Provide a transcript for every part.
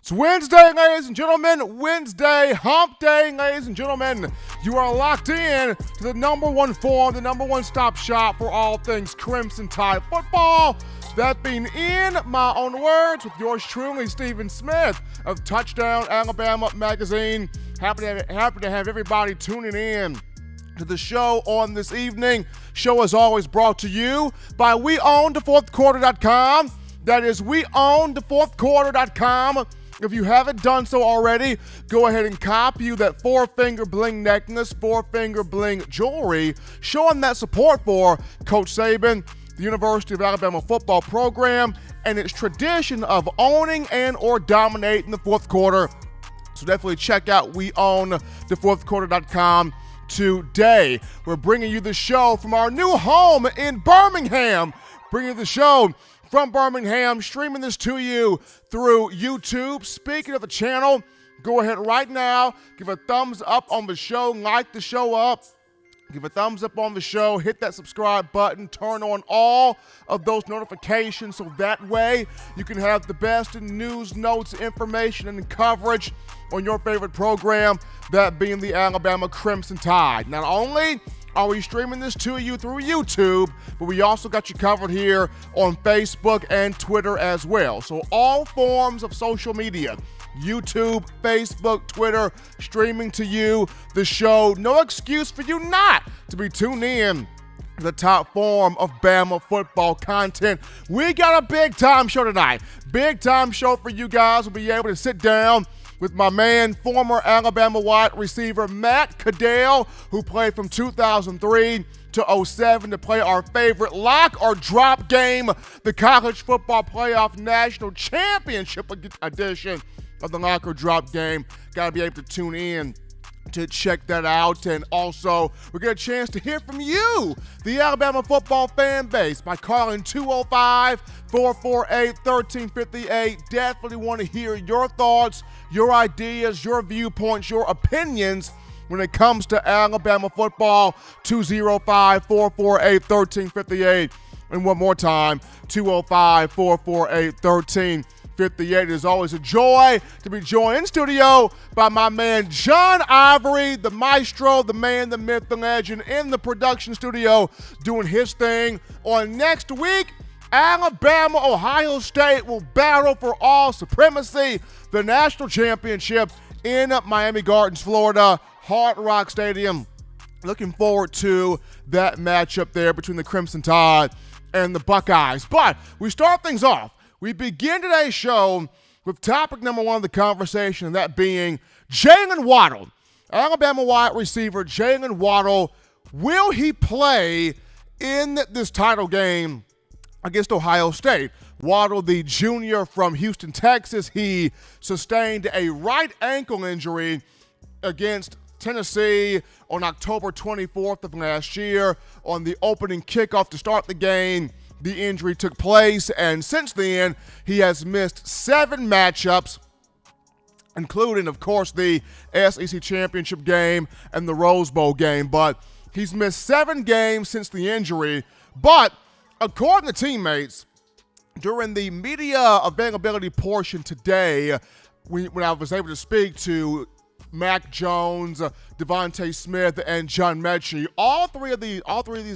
It's Wednesday, ladies and gentlemen. Wednesday, hump day, ladies and gentlemen. You are locked in to the number one forum, the number one stop shop for all things Crimson Tide football. That being in my own words with yours truly, Stephen Smith of Touchdown Alabama Magazine. Happy to have everybody tuning in to the show on this evening. Show is always brought to you by WeOwnTheFourthQuarter.com. That is WeOwnTheFourthQuarter.com. If you haven't done so already, go ahead and copy you that four-finger bling necklace, four-finger bling jewelry, showing that support for Coach Saban, the University of Alabama football program, and its tradition of owning and or dominating the fourth quarter. So definitely check out WeOwnTheFourthQuarter.com today. We're bringing you the show from our new home in Birmingham. Bringing you the show from Birmingham, streaming this to you through YouTube. Speaking of the channel, go ahead right now, give a thumbs up on the show, like the show up, give a thumbs up on the show, hit that subscribe button, turn on all of those notifications so that way you can have the best in news, notes, information, and coverage on your favorite program, that being the Alabama Crimson Tide. Not only are we streaming this to you through YouTube, but we also got you covered here on Facebook and Twitter as well. So all forms of social media, YouTube, Facebook, Twitter, streaming to you the show. No excuse for you not to be tuned in to the top form of Bama football content. We got a big-time show tonight. Big-time show for you guys. We'll be able to sit down with my man, former Alabama wide receiver Matt Caddell, who played from 2003 to 07 to play our favorite lock or drop game, the College Football Playoff National Championship edition of the lock or drop game. Got to be able to tune in to check that out. And also, we get a chance to hear from you, the Alabama football fan base, by calling 205-448-1358. Definitely want to hear your thoughts, your ideas, your viewpoints, your opinions when it comes to Alabama football. 205-448-1358. And one more time, 205-448-1358. It is always a joy to be joined in studio by my man John Ivory, the maestro, the man, the myth, the legend, in the production studio doing his thing. On next week, Alabama, Ohio State will battle for all supremacy, the national championship in Miami Gardens, Florida, Hard Rock Stadium. Looking forward to that matchup there between the Crimson Tide and the Buckeyes. But we start things off. We begin today's show with topic number one of the conversation, and that being Jaylen Waddle. Alabama wide receiver Jaylen Waddle. Will he play in this title game against Ohio State? Waddle, the junior from Houston, Texas, he sustained a right ankle injury against Tennessee on October 24th of last year on the opening kickoff to start the game. The injury took place, and since then, he has missed 7 matchups, including, of course, the SEC championship game and the Rose Bowl game. But he's missed 7 games since the injury. But according to teammates, during the media availability portion today, when I was able to speak to Mac Jones, Devonta Smith, and John Mechie, all three of these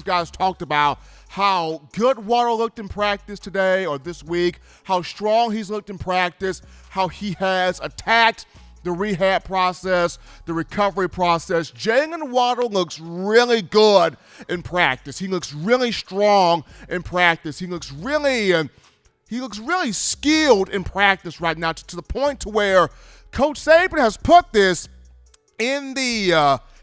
guys talked about how good Waddle looked in practice today or this week, how strong he's looked in practice, how he has attacked the rehab process, the recovery process. Jaylen Waddle looks really good in practice. He looks really strong in practice. He looks really skilled in practice right now, to the point to where Coach Saban has put this in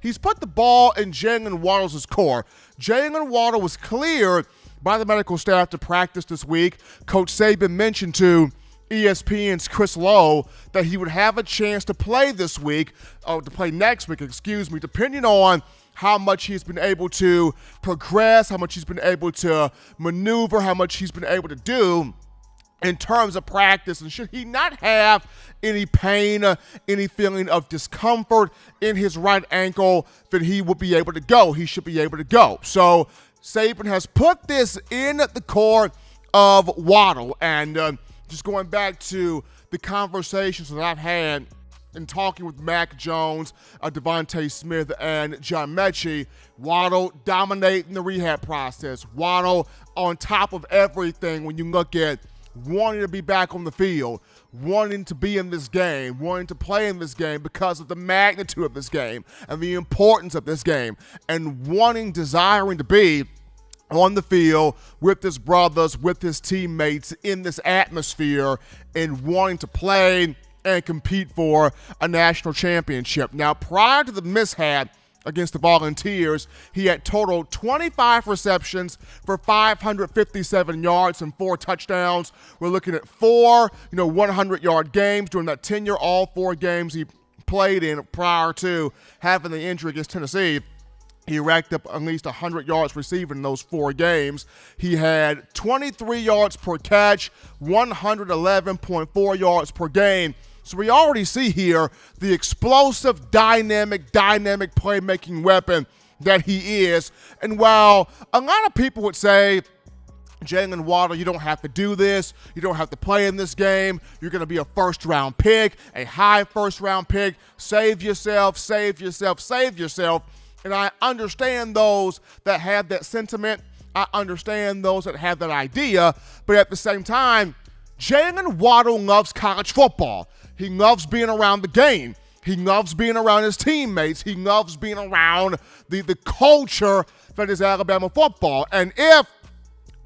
he's put the ball in Jaylen Waddle's core. Jaylen Waddle was cleared by the medical staff to practice this week. Coach Saban mentioned to ESPN's Chris Lowe that he would have a chance to play this week, or to play next week, depending on how much he's been able to progress, how much he's been able to maneuver, how much he's been able to do in terms of practice. And should he not have any pain, any feeling of discomfort in his right ankle, then he will be able to go. He should be able to go. So Saban has put this in the core of Waddle. And just going back to the conversations that I've had in talking with Mac Jones, Devonta Smith, and John Mechie, Waddle dominating the rehab process. Waddle on top of everything when you look at wanting to be back on the field, wanting to be in this game, wanting to play in this game because of the magnitude of this game and the importance of this game, and desiring to be on the field with his brothers, with his teammates in this atmosphere, and wanting to play and compete for a national championship. Now, prior to the mishap against the Volunteers, he had total 25 receptions for 557 yards and 4 touchdowns. We're looking at 4, 100-yard games during that tenure, all 4 games he played in prior to having the injury against Tennessee. He racked up at least 100 yards receiving in those 4 games. He had 23 yards per catch, 111.4 yards per game. So we already see here the explosive, dynamic playmaking weapon that he is. And while a lot of people would say, Jaylen Waddle, you don't have to do this. You don't have to play in this game. You're going to be a first-round pick, a high first-round pick. Save yourself. And I understand those that have that sentiment. I understand those that have that idea. But at the same time, Jaylen Waddle loves college football. He loves being around the game. He loves being around his teammates. He loves being around the culture that is Alabama football. And if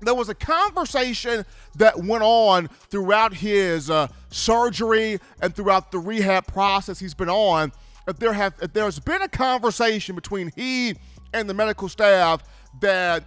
there was a conversation that went on throughout his surgery and throughout the rehab process he's been on, if there's been a conversation between he and the medical staff that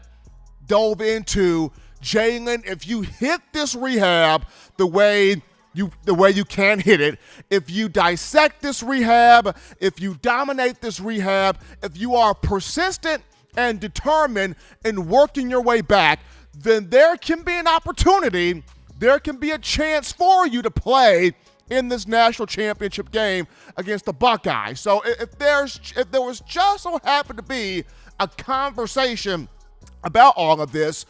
dove into, Jaylen, if you hit this rehab the way you can hit it, if you dissect this rehab, if you dominate this rehab, if you are persistent and determined in working your way back, then there can be an opportunity, there can be a chance for you to play in this national championship game against the Buckeyes. So if there was just so happened to be a conversation about all of this,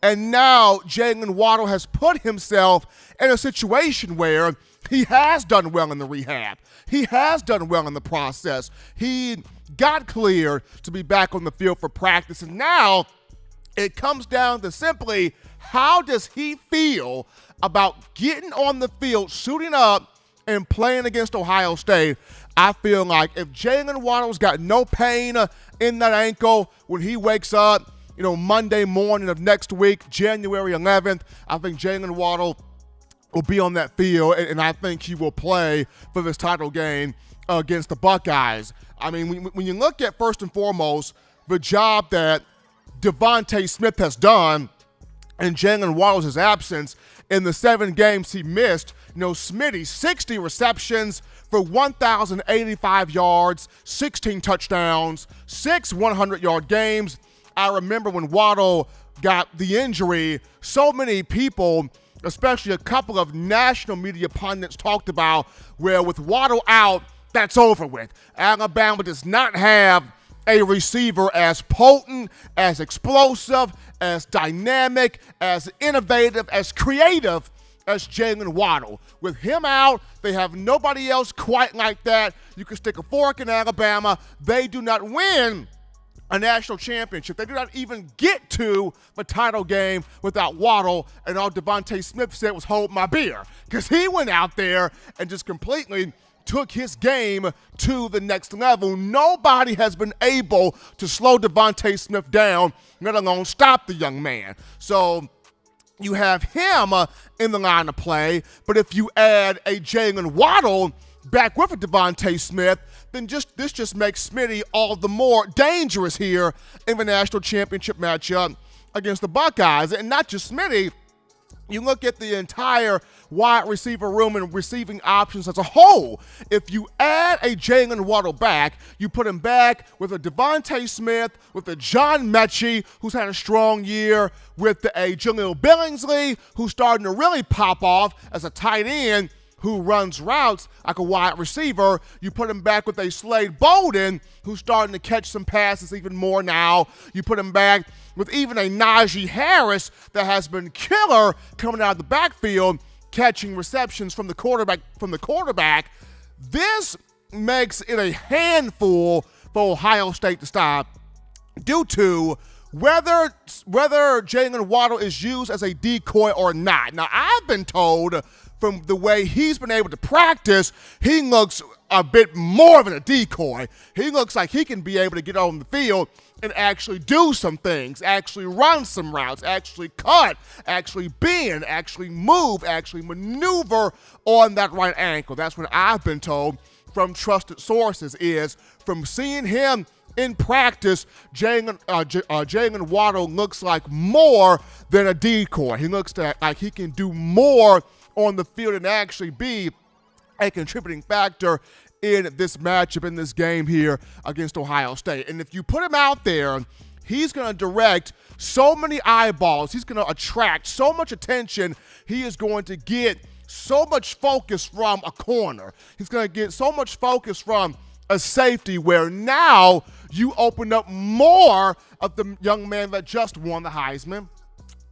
and now Jaylen Waddle has put himself in a situation where he has done well in the rehab. He has done well in the process. He got cleared to be back on the field for practice. And now it comes down to simply, how does he feel about getting on the field, suiting up, and playing against Ohio State? I feel like if Jaylen Waddle's got no pain in that ankle when he wakes up, Monday morning of next week, January 11th, I think Jaylen Waddle will be on that field, and I think he will play for this title game against the Buckeyes. I mean, when you look at, first and foremost, the job that Devonta Smith has done in Jaylen Waddle's absence in the 7 games he missed, Smitty, 60 receptions for 1,085 yards, 16 touchdowns, 6 100-yard games. I remember when Waddle got the injury, so many people, especially a couple of national media pundits, talked about, well, with Waddle out, that's over with. Alabama does not have a receiver as potent, as explosive, as dynamic, as innovative, as creative as Jaylen Waddle. With him out, they have nobody else quite like that. You can stick a fork in Alabama. They do not win a national championship. They do not even get to the title game without Waddle, and all Devonta Smith said was, hold my beer, because he went out there and just completely took his game to the next level. Nobody has been able to slow Devonta Smith down, let alone stop the young man. So you have him in the line of play, but if you add a Jaylen Waddle back with a Devonta Smith, then this just makes Smitty all the more dangerous here in the national championship matchup against the Buckeyes. And not just Smitty, you look at the entire wide receiver room and receiving options as a whole. If you add a Jaylen Waddle back, you put him back with a Devonta Smith, with a John Mechie, who's had a strong year, with a Jaleel Billingsley, who's starting to really pop off as a tight end who runs routes like a wide receiver. You put him back with a Slade Bolden, who's starting to catch some passes even more now. You put him back with even a Najee Harris that has been killer coming out of the backfield. catching receptions from the quarterback. This makes it a handful for Ohio State to stop due to whether Jaylen Waddle is used as a decoy or not. Now, I've been told from the way he's been able to practice, he looks a bit more than a decoy. He looks like he can be able to get on the field and actually do some things, actually run some routes, actually cut, actually bend, actually move, actually maneuver on that right ankle. That's what I've been told from trusted sources, is from seeing him in practice, Jaylen Waddle looks like more than a decoy. He looks like he can do more on the field and actually be a contributing factor in this matchup, in this game here against Ohio State. And if you put him out there, he's going to direct so many eyeballs. He's going to attract so much attention. He is going to get so much focus from a corner. He's going to get so much focus from a safety, where now you open up more of the young man that just won the Heisman,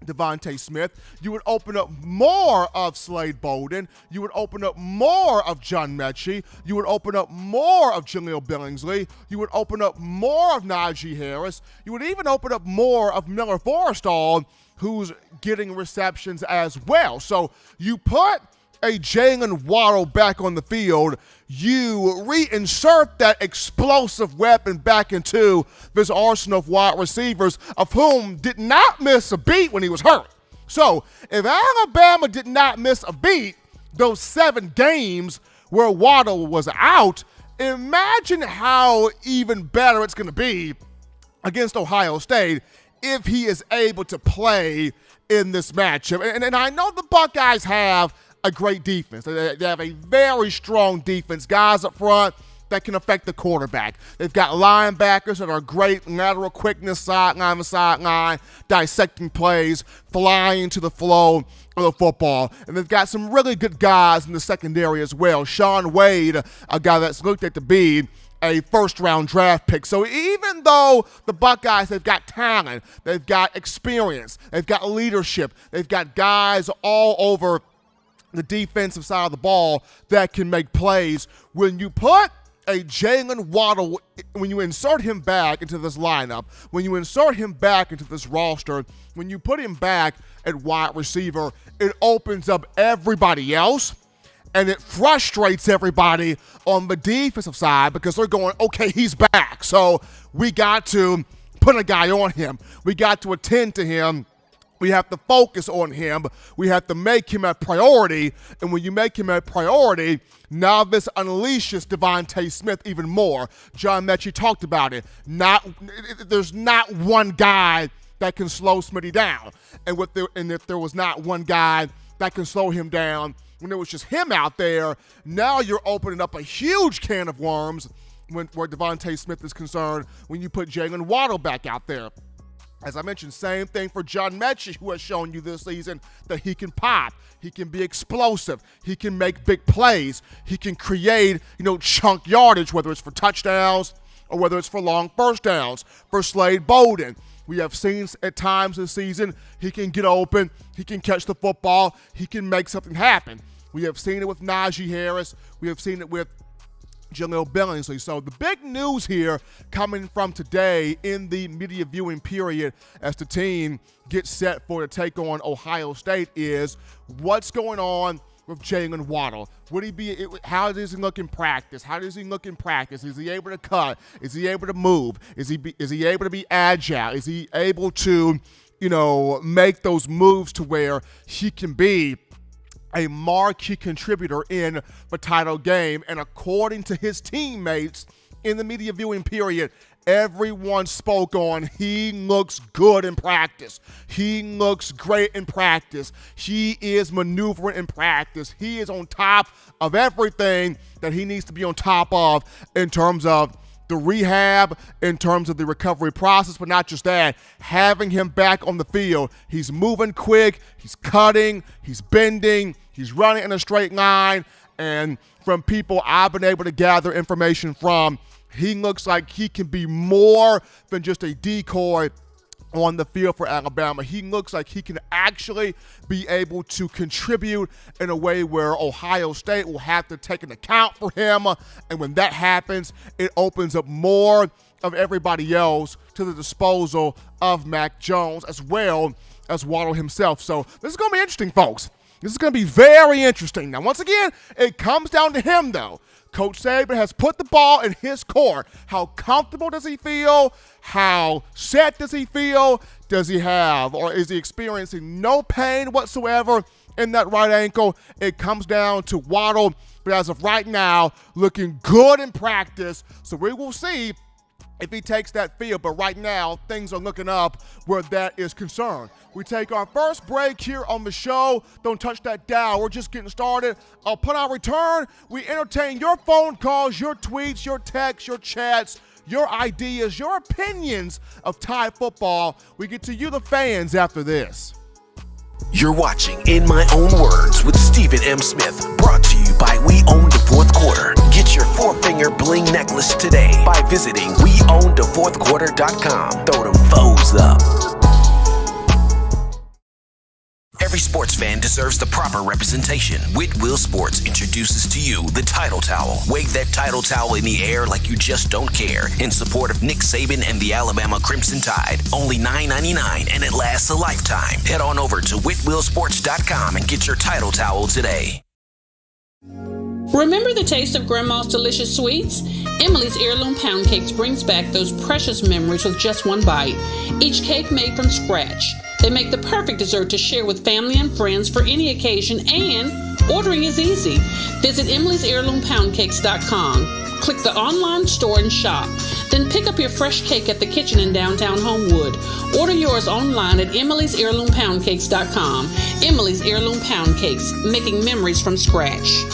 Devonta Smith. You would open up more of Slade Bolden. You would open up more of John Mechie. You would open up more of Jaleel Billingsley. You would open up more of Najee Harris. You would even open up more of Miller Forristall, who's getting receptions as well. So you put a Jaylen Waddle back on the field, you reinsert that explosive weapon back into this arsenal of wide receivers, of whom did not miss a beat when he was hurt. So if Alabama did not miss a beat those 7 games where Waddle was out, imagine how even better it's going to be against Ohio State if he is able to play in this matchup. And I know the Buckeyes have a great defense. They have a very strong defense, guys up front that can affect the quarterback. They've got linebackers that are great lateral quickness, sideline to sideline, dissecting plays, flying to the flow of the football. And they've got some really good guys in the secondary as well. Shaun Wade, a guy that's looked at to be a first-round draft pick. So even though the Buckeyes, they've got talent, they've got experience, they've got leadership, they've got guys all over the defensive side of the ball that can make plays, when you put a Jaylen Waddle, when you insert him back into this lineup, when you insert him back into this roster, when you put him back at wide receiver, it opens up everybody else, and it frustrates everybody on the defensive side, because they're going, okay, he's back, so we got to put a guy on him. We got to attend to him. We have to focus on him. We have to make him a priority. And when you make him a priority, now this unleashes Devonta Smith even more. John Mechie talked about it. There's not one guy that can slow Smitty down. And if there was not one guy that can slow him down, when it was just him out there, now you're opening up a huge can of worms where Devonta Smith is concerned when you put Jaylen Waddle back out there. As I mentioned, same thing for John Mechie, who has shown you this season that he can pop, he can be explosive, he can make big plays, he can create, chunk yardage, whether it's for touchdowns or whether it's for long first downs. For Slade Bolden, we have seen at times this season he can get open, he can catch the football, he can make something happen. We have seen it with Najee Harris, we have seen it with Jaleel Billingsley. So the big news here coming from today in the media viewing period as the team gets set for to take on Ohio State is what's going on with Jaylen Waddle. How does he look in practice? Is he able to cut? Is he able to move? Is he able to be agile? Is he able to, make those moves to where he can be a marquee contributor in the title game? And according to his teammates in the media viewing period, everyone spoke on he looks good in practice. He looks great in practice. He is maneuvering in practice. He is on top of everything that he needs to be on top of in terms of the rehab, in terms of the recovery process, but not just that, having him back on the field. He's moving quick, he's cutting, he's bending, he's running in a straight line, and from people I've been able to gather information from, he looks like he can be more than just a decoy on the field for Alabama. He looks like he can actually be able to contribute in a way where Ohio State will have to take an account for him. And when that happens, it opens up more of everybody else to the disposal of Mac Jones as well as Waddle himself. So this is going to be interesting, folks. This is going to be very interesting. Now, once again, it comes down to him, though. Coach Saban has put the ball in his court. How comfortable does he feel? How set does he feel? Does he have, or is he experiencing no pain whatsoever in that right ankle? It comes down to Waddle, but as of right now, looking good in practice. So we will see if he takes that field, but right now, things are looking up where that is concerned. We take our first break here on the show. Don't touch that dial. We're just getting started. Upon our return, we entertain your phone calls, your tweets, your texts, your chats, your ideas, your opinions of Tide football. We get to you, the fans, after this. You're watching In My Own Words with Stephen M. Smith, brought to you by We Own the Fourth Quarter. Get your four-finger bling necklace today by visiting weownthefourthquarter.com. Throw them foes up. Every sports fan deserves the proper representation. Whitwell Sports introduces to you the Title Towel. Wave that Title Towel in the air like you just don't care in support of Nick Saban and the Alabama Crimson Tide. Only $9.99 and it lasts a lifetime. Head on over to whitwellsports.com and get your Title Towel today. Remember the taste of Grandma's delicious sweets? Emily's Heirloom Pound Cakes brings back those precious memories with just one bite. Each cake made from scratch. They make the perfect dessert to share with family and friends for any occasion, and ordering is easy. Visit Emily'sHeirloomPoundCakes.com. Click the online store and shop. Then pick up your fresh cake at the kitchen in downtown Homewood. Order yours online at Emily'sHeirloomPoundCakes.com. Emily's Heirloom Pound Cakes, making memories from scratch.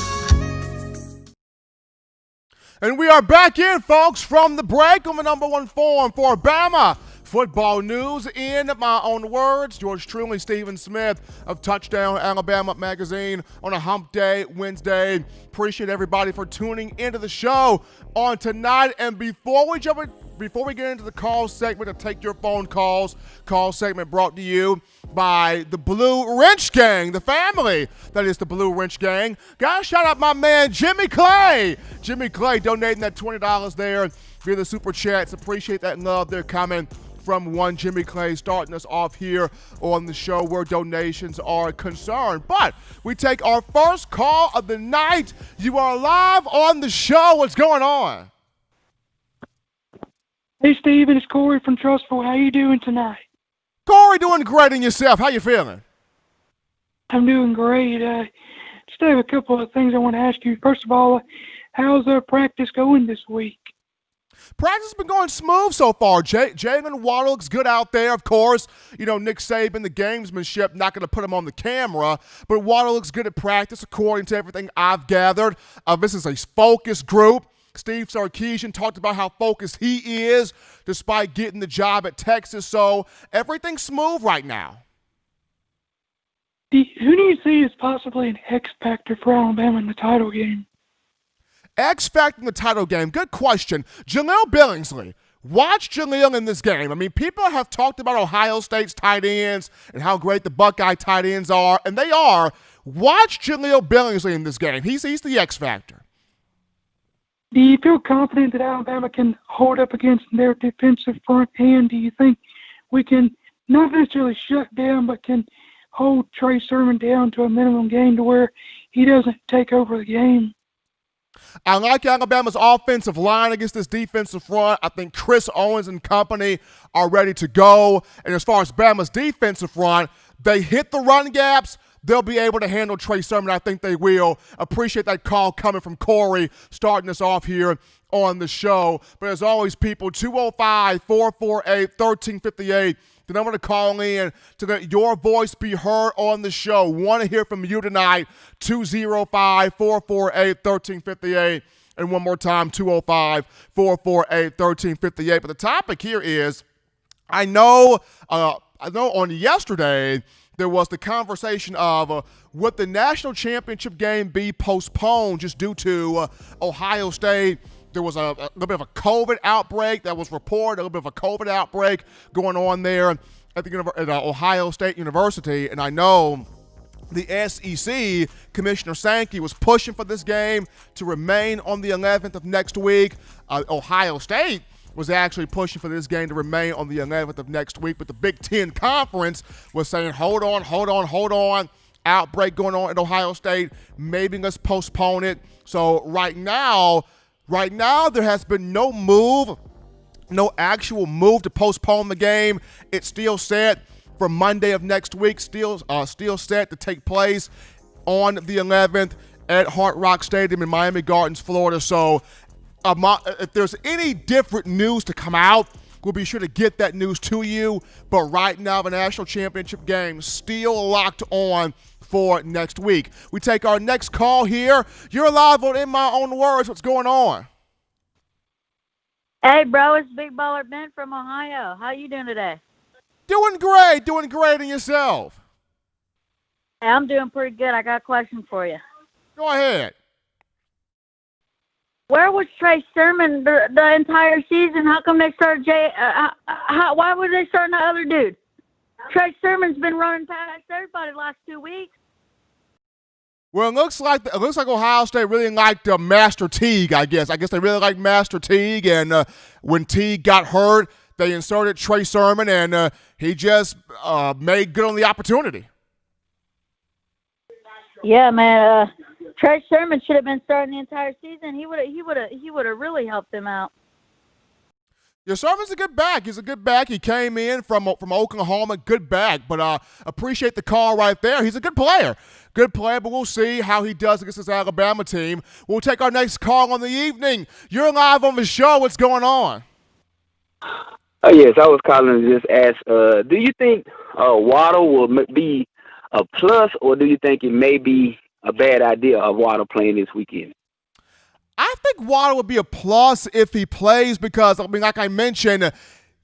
And we are back in, folks, from the break on the number one forum for Bama football news. In my own words, yours truly, Stephen Smith of Touchdown Alabama Magazine on a hump day, Wednesday. Appreciate everybody for tuning into the show on tonight. And before we get into the call segment to take your phone calls, call segment brought to you by the Blue Wrench Gang, the family that is the Blue Wrench Gang. Gotta shout out my man Jimmy Clay. Jimmy Clay donating that $20 there via the Super Chats. Appreciate that love there coming from one Jimmy Clay, starting us off here on the show where donations are concerned. But we take our first call of the night. You are live on the show. What's going on? Hey, Steven, it's Corey from Trustful. How you doing tonight? Corey, doing great. And yourself? How you feeling? I'm doing great. Just have a couple of things I want to ask you. First of all, how's practice going this week? Practice has been going smooth so far. Jaylen Waddle looks good out there, of course. You know, Nick Saban, the gamesmanship, not going to put him on the camera. But Waddle looks good at practice, according to everything I've gathered. This is a focused group. Steve Sarkisian talked about how focused he is despite getting the job at Texas. So everything's smooth right now. Who do you see as possibly an X factor for Alabama in the title game? X factor in the title game. Good question. Jaleel Billingsley. Watch Jaleel in this game. I mean, people have talked about Ohio State's tight ends and how great the Buckeye tight ends are, and they are. Watch Jaleel Billingsley in this game. He's the X factor. Do you feel confident that Alabama can hold up against their defensive front, and do you think we can not necessarily shut down, but can hold Trey Sermon down to a minimum game to where he doesn't take over the game? I like Alabama's offensive line against this defensive front. I think Chris Owens and company are ready to go. And as far as Bama's defensive front, they hit the run gaps. They'll be able to handle Trey Sermon. I think they will. Appreciate that call coming from Corey, starting us off here on the show. But as always, people, 205-448-1358. The number to call in to let your voice be heard on the show. Want to hear from you tonight, 205-448-1358. And one more time, 205-448-1358. But the topic here is, I know on yesterday there was the conversation of would the national championship game be postponed just due to Ohio State there was a little bit of a COVID outbreak that was reported, a little bit of a COVID outbreak going on there at Ohio State University. And I know the SEC, Commissioner Sankey, was pushing for this game to remain on the 11th of next week. Ohio State was actually pushing for this game to remain on the 11th of next week, but the Big Ten Conference was saying, hold on. Outbreak going on at Ohio State. Maybe let's postpone it. So right now there has been no actual move to postpone the game. It's still set for Monday of next week, still set to take place on the 11th at Hard Rock Stadium in Miami Gardens, Florida. So if there's any different news to come out, we'll be sure to get that news to you. But right now, the national championship game still locked on for next week. We take our next call here. You're live on In My Own Words. What's going on? Hey, bro, it's Big Baller Ben from Ohio. How you doing today? Doing great. And yourself? Hey, I'm doing pretty good. I got a question for you. Go ahead. Where was Trey Sermon the entire season? How come they started why were they starting the other dude? Trey Sermon's been running past everybody the last 2 weeks. Well, it looks like Ohio State really liked Master Teague, I guess. I guess they really liked Master Teague, and when Teague got hurt, they inserted Trey Sermon, and he just made good on the opportunity. Yeah, man. Trey Sermon should have been starting the entire season. He would have really helped them out. Yeah, Sermon's a good back. He's a good back. He came in from Oklahoma, good back. But appreciate the call right there. He's a good player. But we'll see how he does against this Alabama team. We'll take our next call on the evening. You're live on the show. What's going on? Oh, yes, I was calling to just ask, do you think Waddle will be a plus, or do you think it may be a bad idea of Waddle playing this weekend? I think Waddle would be a plus if he plays because, like I mentioned,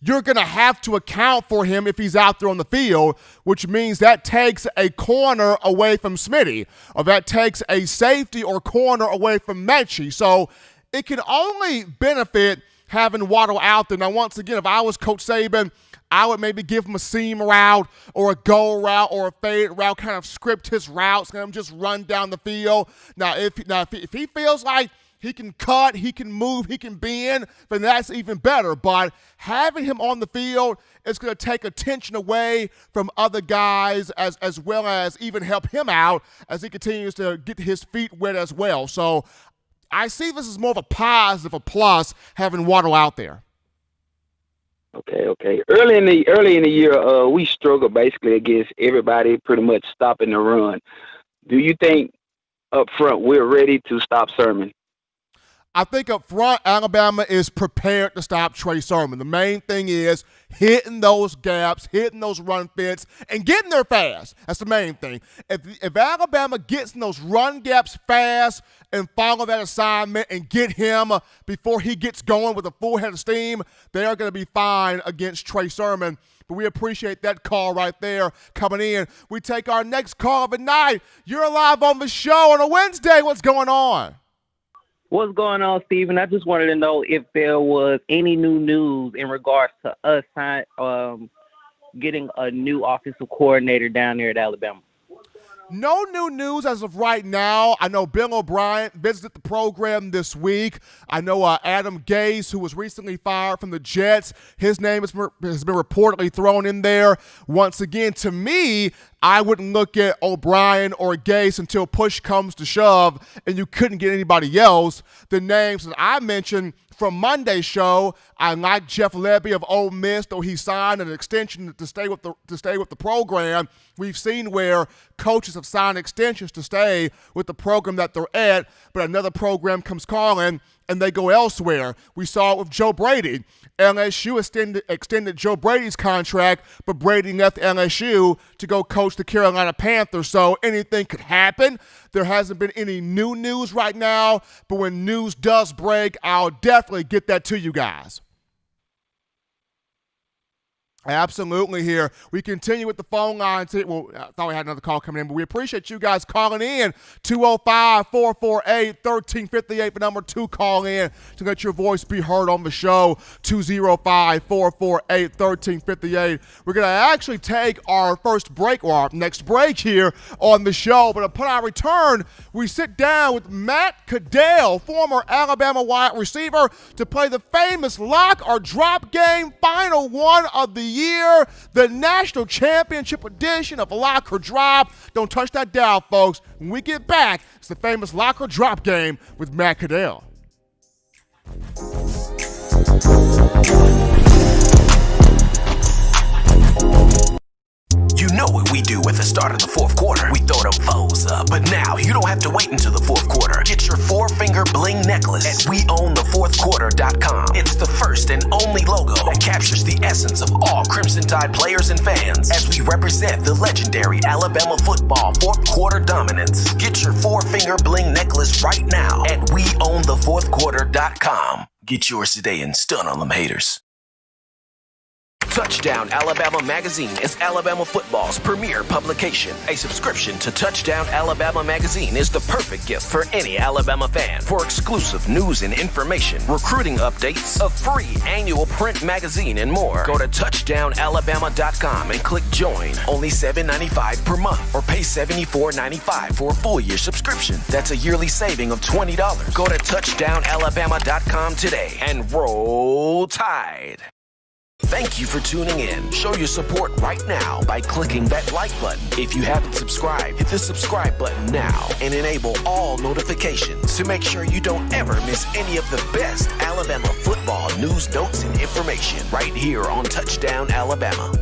you're going to have to account for him if he's out there on the field, which means that takes a corner away from Smitty, or that takes a safety or corner away from Mechie. So it can only benefit having Waddle out there. Now, once again, if I was Coach Saban, I would maybe give him a seam route or a go route or a fade route, kind of script his routes, and just run down the field. Now, if he feels like he can cut, he can move, he can bend, then that's even better. But having him on the field is going to take attention away from other guys as well as even help him out as he continues to get his feet wet as well. So I see this as more of a positive, a plus, having Waddle out there. Okay. Early in the year, we struggled basically against everybody pretty much stopping the run. Do you think up front we're ready to stop Sermon? I think up front, Alabama is prepared to stop Trey Sermon. The main thing is hitting those gaps, hitting those run fits, and getting there fast. That's the main thing. If Alabama gets in those run gaps fast and follow that assignment and get him before he gets going with a full head of steam, they are going to be fine against Trey Sermon. But we appreciate that call right there coming in. We take our next call of the night. You're live on the show on a Wednesday. What's going on? What's going on, Steven? I just wanted to know if there was any new news in regards to us getting a new offensive coordinator down there at Alabama. No new news as of right now. I know Bill O'Brien visited the program this week. I know Adam Gase, who was recently fired from the Jets, his name has been reportedly thrown in there. Once again, to me, I wouldn't look at O'Brien or Gase until push comes to shove and you couldn't get anybody else. The names that I mentioned from Monday's show, I like Jeff Lebby of Ole Miss, though he signed an extension to stay with the program. We've seen where coaches have signed extensions to stay with the program that they're at, but another program comes calling and they go elsewhere. We saw it with Joe Brady. LSU extended Joe Brady's contract, but Brady left LSU to go coach the Carolina Panthers. So anything could happen. There hasn't been any new news right now, but when news does break, I'll definitely get that to you guys. Absolutely here. We continue with the phone lines. Well, I thought we had another call coming in, but we appreciate you guys calling in. 205-448-1358, the number 2 call in to let your voice be heard on the show. 205-448-1358. We're going to actually take our first break, or our next break here on the show, but upon our return, we sit down with Matt Caddell, former Alabama wide receiver, to play the famous lock or drop game, final one of the year, the national championship edition of Lock or Drop. Don't touch that dial, folks. When we get back, it's the famous Lock or Drop game with Matt Caddell. You know what we do at the start of the fourth quarter. We throw them foes up. But now you don't have to wait until the fourth quarter. Get your 4-finger bling necklace at weownthefourthquarter.com. It's the first and only logo that captures the essence of all Crimson Tide players and fans as we represent the legendary Alabama football fourth quarter dominance. Get your 4-finger bling necklace right now at weownthefourthquarter.com. Get yours today and stun on them haters. Touchdown Alabama Magazine is Alabama football's premier publication. A subscription to Touchdown Alabama Magazine is the perfect gift for any Alabama fan. For exclusive news and information, recruiting updates, a free annual print magazine, and more, go to touchdownalabama.com and click join. Only $7.95 per month, or pay $74.95 for a full year subscription. That's a yearly saving of $20. Go to touchdownalabama.com today and roll Tide. Thank you for tuning in. Show your support right now by clicking that like button. If you haven't subscribed, hit the subscribe button now and enable all notifications to make sure you don't ever miss any of the best Alabama football news, notes, and information right here on Touchdown Alabama.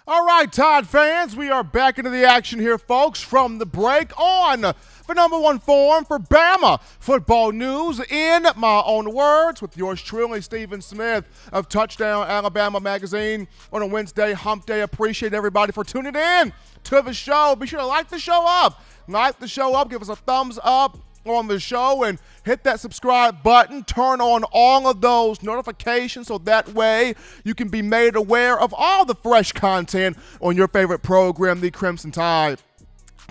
All right, Tide fans, we are back into the action here, folks, from the break on the number one forum for Bama football news, in my own words, with yours truly, Stephen Smith of Touchdown Alabama Magazine on a Wednesday hump day. Appreciate everybody for tuning in to the show. Be sure to like the show up. Like the show up. Give us a thumbs up on the show and hit that subscribe button. Turn on all of those notifications so that way you can be made aware of all the fresh content on your favorite program, the Crimson Tide,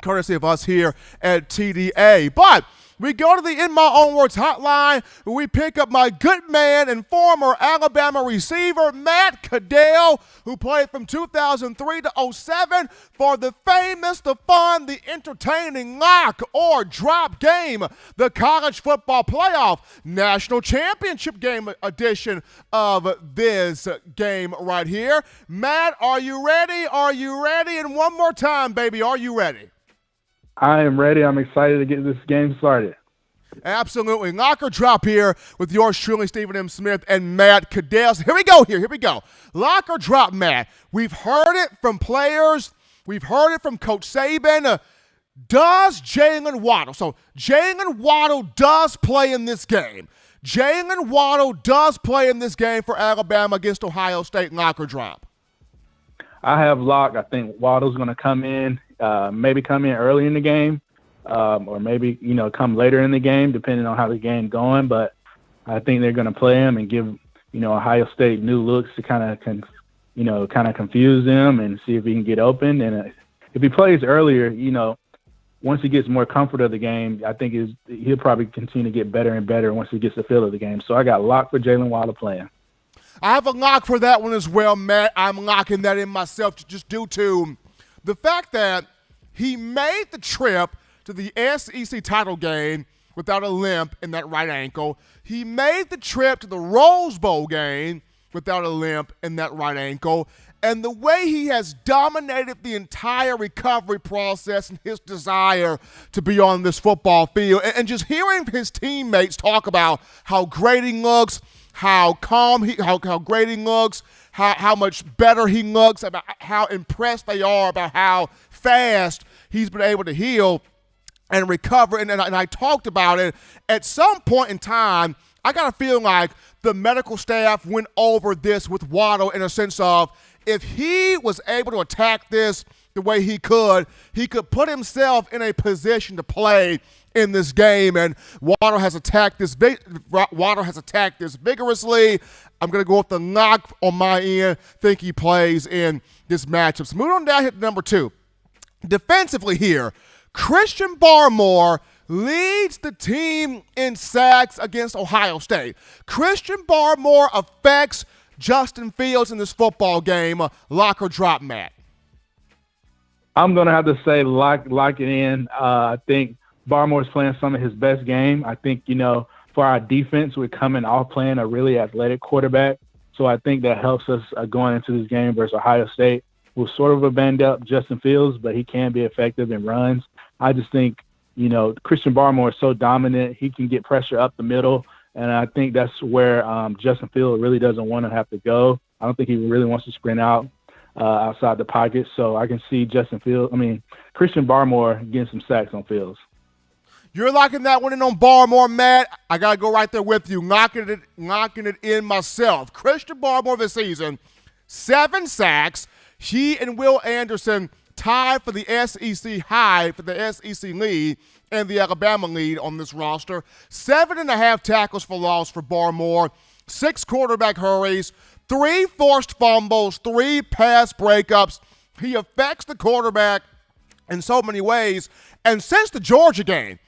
courtesy of us here at TDA. But we go to the In My Own Words hotline, where we pick up my good man and former Alabama receiver, Matt Caddell, who played from 2003 to 07 for the famous, the fun, the entertaining lock or drop game, the college football playoff national championship game edition of this game right here. Matt, are you ready? Are you ready? And one more time, baby, are you ready? I am ready. I'm excited to get this game started. Absolutely. Lock or drop here with yours truly, Stephen M. Smith and Matt Caddell. Here we go. Lock or drop, Matt. We've heard it from players. We've heard it from Coach Saban. Does Jaylen Waddle? So Jaylen Waddle does play in this game. Jaylen Waddle does play in this game for Alabama against Ohio State. Lock or drop? I have lock. I think Waddle's going to come in, maybe come in early in the game, or maybe, come later in the game, depending on how the game's going. But I think they're going to play him and give, Ohio State new looks to kind of confuse them and see if he can get open. And if he plays earlier, once he gets more comfort of the game, I think he'll probably continue to get better and better once he gets the feel of the game. So I got lock for Jaylen Waddle playing. I have a lock for that one as well, Matt. I'm locking that in myself just due to the fact that he made the trip to the SEC title game without a limp in that right ankle. He made the trip to the Rose Bowl game without a limp in that right ankle. And the way he has dominated the entire recovery process and his desire to be on this football field, and just hearing his teammates talk about how great he looks, how calm how great he looks, how much better he looks, about how impressed they are about how fast he's been able to heal and recover. And I talked about it. At some point in time, I got a feeling like the medical staff went over this with Waddle in a sense of, if he was able to attack this the way he could put himself in a position to play in this game, and Waddle has attacked this vigorously. I'm going to go with the knock on my end. Think he plays in this matchup. So moving on down here to number 2. Defensively here, Christian Barmore leads the team in sacks against Ohio State. Christian Barmore affects Justin Fields in this football game. Lock or drop, Matt? I'm going to have to say lock it in. I think Barmore's playing some of his best game. I think, for our defense, we're coming off playing a really athletic quarterback. So I think that helps us going into this game versus Ohio State. We're sort of a banged up Justin Fields, but he can be effective in runs. I just think, Christian Barmore is so dominant. He can get pressure up the middle. And I think that's where Justin Fields really doesn't want to have to go. I don't think he really wants to sprint out outside the pocket. So I can see Christian Barmore getting some sacks on Fields. You're locking that one in on Barmore, Matt. I got to go right there with you, knocking it in myself. Christian Barmore this season, 7 sacks. He and Will Anderson tied for the SEC high for the SEC lead and the Alabama lead on this roster. 7.5 tackles for loss for Barmore, 6 quarterback hurries, 3 forced fumbles, 3 pass breakups. He affects the quarterback in so many ways. And since the Georgia game,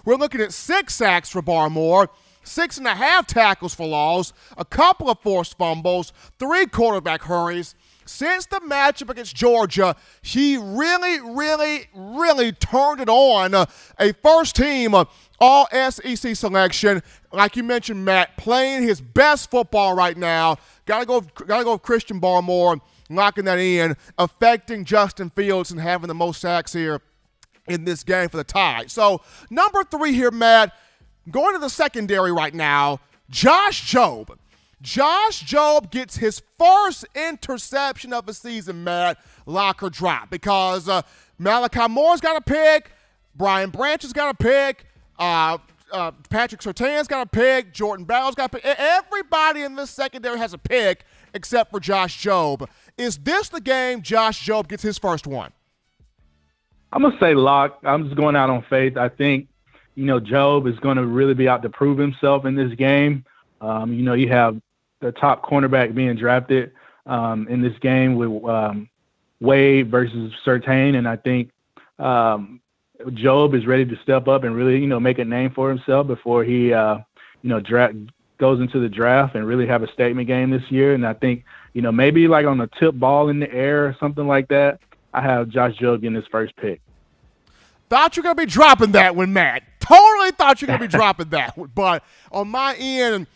we're looking at 6 sacks for Barmore, 6.5 tackles for loss, a couple of forced fumbles, 3 quarterback hurries. Since the matchup against Georgia, he really turned it on. A first-team all-SEC selection. Like you mentioned, Matt, playing his best football right now. Gotta go with Christian Barmore, locking that in, affecting Justin Fields and having the most sacks here in this game for the Tide. So, number 3 here, Matt, going to the secondary right now, Josh Jobe. Josh Jobe gets his first interception of the season, Matt, lock or drop, because Malachi Moore's got a pick, Brian Branch has got a pick, Patrick Surtain's got a pick, Jordan Bowles got a pick. Everybody in this secondary has a pick except for Josh Jobe. Is this the game Josh Jobe gets his first one? I'm going to say lock. I'm just going out on faith. I think, Jobe is going to really be out to prove himself in this game. You have the top cornerback being drafted in this game with Wade versus Surtain, and I think Jobe is ready to step up and really, make a name for himself before he, goes into the draft and really have a statement game this year. And I think, maybe like on a tip ball in the air or something like that, I have Josh Jobe getting his first pick. Thought you were going to be dropping that one, Matt. Totally thought you were going to be dropping that one. But on my end,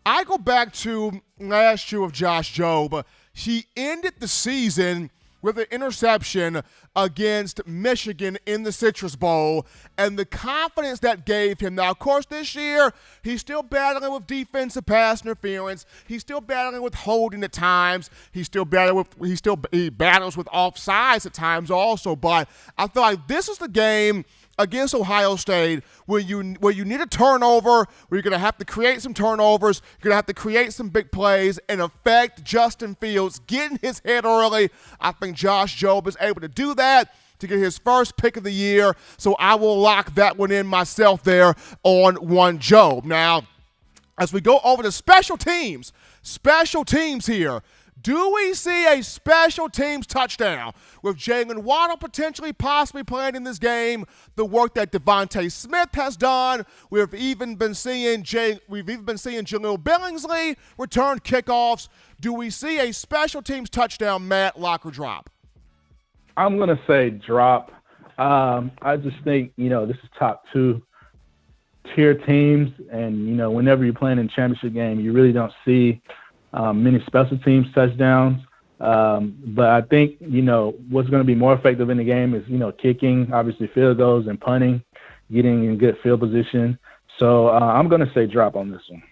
I go back to last year of Josh Jobe. He ended the season with an interception against Michigan in the Citrus Bowl, and the confidence that gave him. Now, of course, this year, he's still battling with defensive pass interference. He's still battling with holding at times. He battles with offsides at times also. But I feel like this is the game against Ohio State where you need a turnover, where you're going to have to create some turnovers, you're going to have to create some big plays and affect Justin Fields getting his head early. I think Josh Jobe is able to do that to get his first pick of the year, so I will lock that one in myself there on one Jobe. Now, as we go over to special teams here, do we see a special teams touchdown with Jaylen Waddle potentially possibly playing in this game? The work that Devonta Smith has done. We've even been seeing Jaleel Billingsley return kickoffs. Do we see a special teams touchdown, Matt, lock or drop? I'm going to say drop. I just think, this is top 2 tier teams. And, whenever you're playing in a championship game, you really don't see many special teams touchdowns. But I think, what's going to be more effective in the game is, kicking, obviously field goals and punting, getting in good field position. So I'm going to say drop on this one.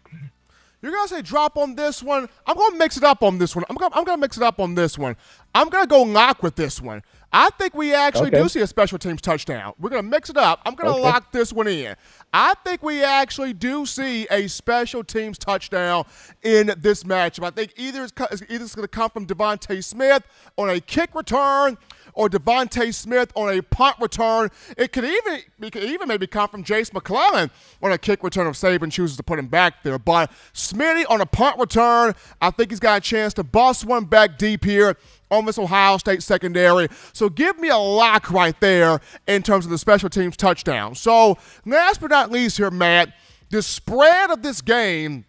You're going to say drop on this one. I'm going to mix it up on this one. I'm going to mix it up on this one. I'm going to go lock with this one. I think we actually do see a special teams touchdown. We're going to mix it up. I'm going to lock this one in. I think we actually do see a special teams touchdown in this matchup. I think either it's going to come from Devonta Smith on a kick return or Devonta Smith on a punt return. It could even maybe come from Jace McClellan on a kick return if Saban chooses to put him back there. But Smitty on a punt return, I think he's got a chance to bust one back deep here on this Ohio State secondary. So give me a lock right there in terms of the special teams touchdown. So last but not least here, Matt, the spread of this game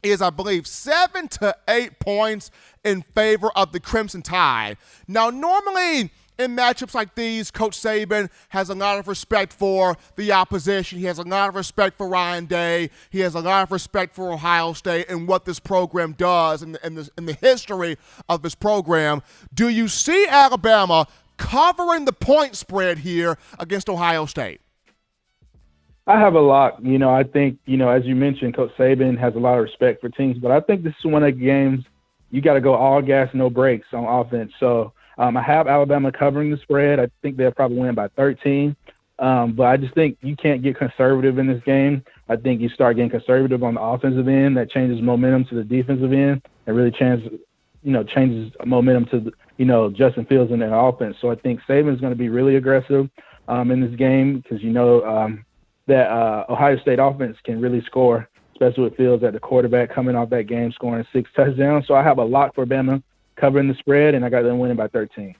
is, I believe, 7 to 8 points in favor of the Crimson Tide. Now, normally in matchups like these, Coach Saban has a lot of respect for the opposition. He has a lot of respect for Ryan Day. He has a lot of respect for Ohio State and what this program does and the history of this program. Do you see Alabama covering the point spread here against Ohio State? I have a lock. I think, as you mentioned, Coach Saban has a lot of respect for teams, but I think this is one of the games you got to go all gas, no brakes on offense. So I have Alabama covering the spread. I think they'll probably win by 13. But I just think you can't get conservative in this game. I think you start getting conservative on the offensive end. That changes momentum to the defensive end and really changes momentum to, Justin Fields in their offense. So I think Saban's going to be really aggressive in this game because that Ohio State offense can really score, especially with Fields at the quarterback coming off that game scoring 6 touchdowns. So I have a lock for Bama covering the spread, and I got them winning by 13.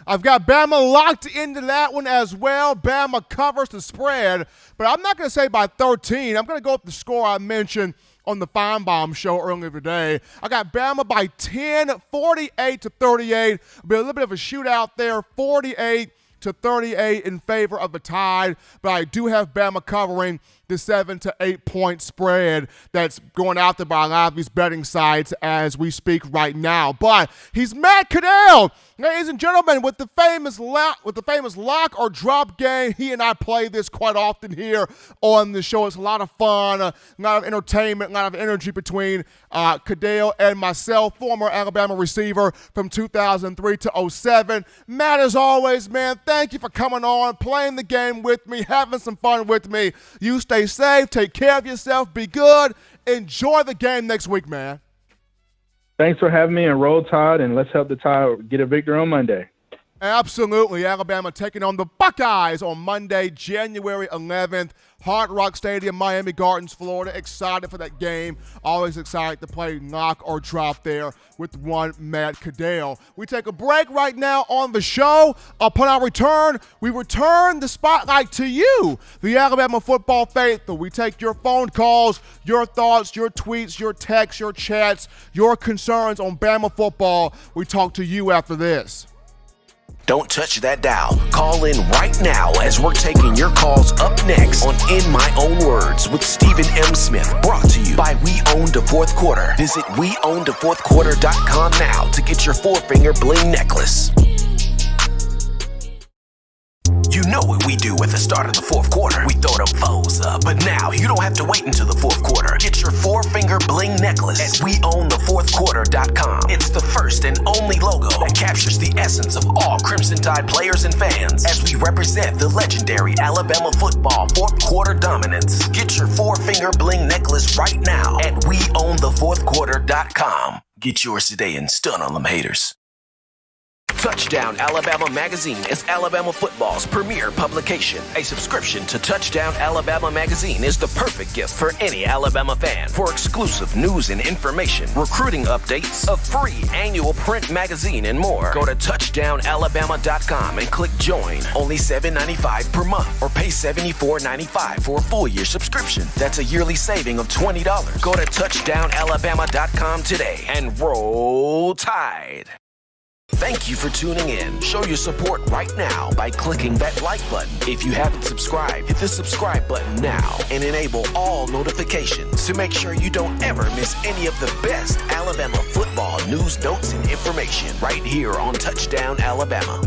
I've got Bama locked into that one as well. Bama covers the spread, but I'm not going to say by 13. I'm going to go with the score I mentioned on the Feinbaum show earlier today. I got Bama by 10, 48 to 38. It'll be a little bit of a shootout there, 48 to 38 in favor of the Tide, but I do have Bama covering the 7 to 8 point spread that's going out there by a lot of these betting sites as we speak right now. But he's Matt Caddell, ladies and gentlemen, with the famous lock or drop game. He and I play this quite often here on the show. It's a lot of fun, a lot of entertainment, a lot of energy between Caddell and myself, former Alabama receiver from 2003 to 2007. Matt, as always, man, thank you for coming on, playing the game with me, having some fun with me. You stay safe, take care of yourself, be good, enjoy the game next week, man. Thanks for having me, and roll Tide, and let's help the Tide get a victory on Monday. Absolutely. Alabama taking on the Buckeyes on Monday, January 11th. Hard Rock Stadium, Miami Gardens, Florida. Excited for that game. Always excited to play knock or drop there with one Matt Caddell. We take a break right now on the show. Upon our return, we return the spotlight to you, the Alabama football faithful. We take your phone calls, your thoughts, your tweets, your texts, your chats, your concerns on Bama football. We talk to you after this. Don't touch that dial. Call in right now as we're taking your calls up next on In My Own Words with Stephen M. Smith. Brought to you by We Own the Fourth Quarter. Visit weownthefourthquarter.com now to get your 4-finger bling necklace. You know what we do at the start of the fourth quarter. We throw them foes up. But now you don't have to wait until the fourth quarter. Get your 4-finger bling necklace at weownthefourthquarter.com. It's the first and only logo that captures the essence of all Crimson Tide players and fans as we represent the legendary Alabama football fourth quarter dominance. Get your 4-finger bling necklace right now at weownthefourthquarter.com. Get yours today and stun on them haters. Touchdown Alabama Magazine is Alabama football's premier publication. A subscription to Touchdown Alabama Magazine is the perfect gift for any Alabama fan. For exclusive news and information, recruiting updates, a free annual print magazine, and more, go to touchdownalabama.com and click join. Only $7.95 per month or pay $74.95 for a full year subscription. That's a yearly saving of $20. Go to touchdownalabama.com today and roll Tide. Thank you for tuning in. Show your support right now by clicking that like button. If you haven't subscribed, hit the subscribe button now and enable all notifications to make sure you don't ever miss any of the best Alabama football news, notes, and information right here on Touchdown Alabama.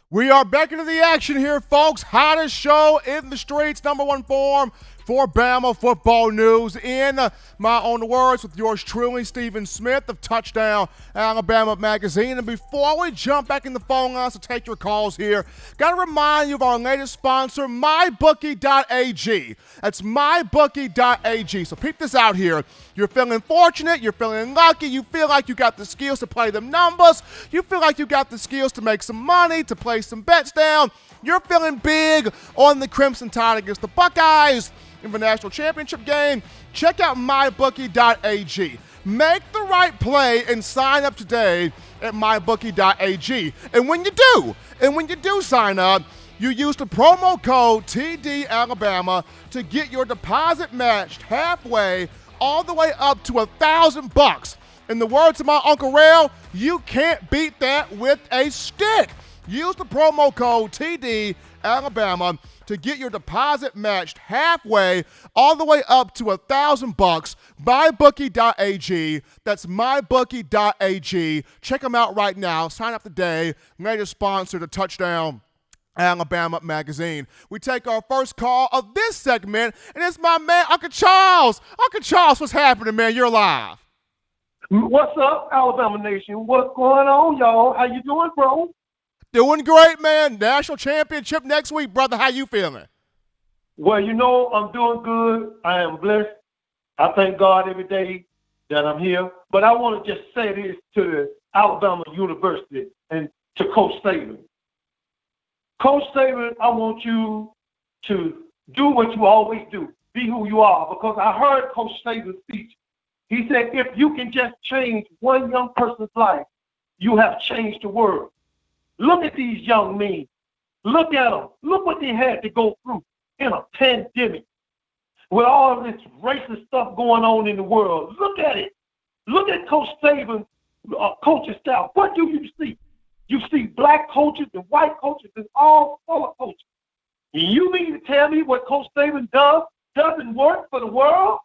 We are back into the action here, folks. Hottest show in the streets, #1 form for Bama football news in my own words with yours truly, Stephen Smith of Touchdown Alabama Magazine. And before we jump back in the phone lines to take your calls here, got to remind you of our latest sponsor, mybookie.ag. That's mybookie.ag. So peep this out here. You're feeling fortunate, you're feeling lucky, you feel like you got the skills to play them numbers, you feel like you got the skills to make some money, to play some bets down, you're feeling big on the Crimson Tide against the Buckeyes in the national championship game. Check out mybookie.ag. Make the right play and sign up today at mybookie.ag. And when you do sign up, you use the promo code TDAlabama to get your deposit matched halfway, all the way up to $1,000. In the words of my Uncle Rail, you can't beat that with a stick. Use the promo code TDAlabama to get your deposit matched halfway, all the way up to $1,000. Mybookie.ag. That's mybookie.ag. Check them out right now. Sign up today. Latest sponsor to Touchdown Alabama Magazine. We take our first call of this segment, and it's my man, Uncle Charles. Uncle Charles, what's happening, man? You're live. What's up, Alabama Nation? What's going on, y'all? How you doing, bro? Doing great, man. National championship next week, brother. How you feeling? Well, I'm doing good. I am blessed. I thank God every day that I'm here. But I want to just say this to the Alabama University and to Coach Saban. Coach Saban, I want you to do what you always do. Be who you are. Because I heard Coach Saban's speech. He said, if you can just change one young person's life, you have changed the world. Look at these young men. Look at them. Look what they had to go through in a pandemic with all this racist stuff going on in the world. Look at it. Look at Coach Saban's coaching style. What do you see? You see black coaches and white coaches and all color coaches. And you mean to tell me what Coach Saban doesn't work for the world?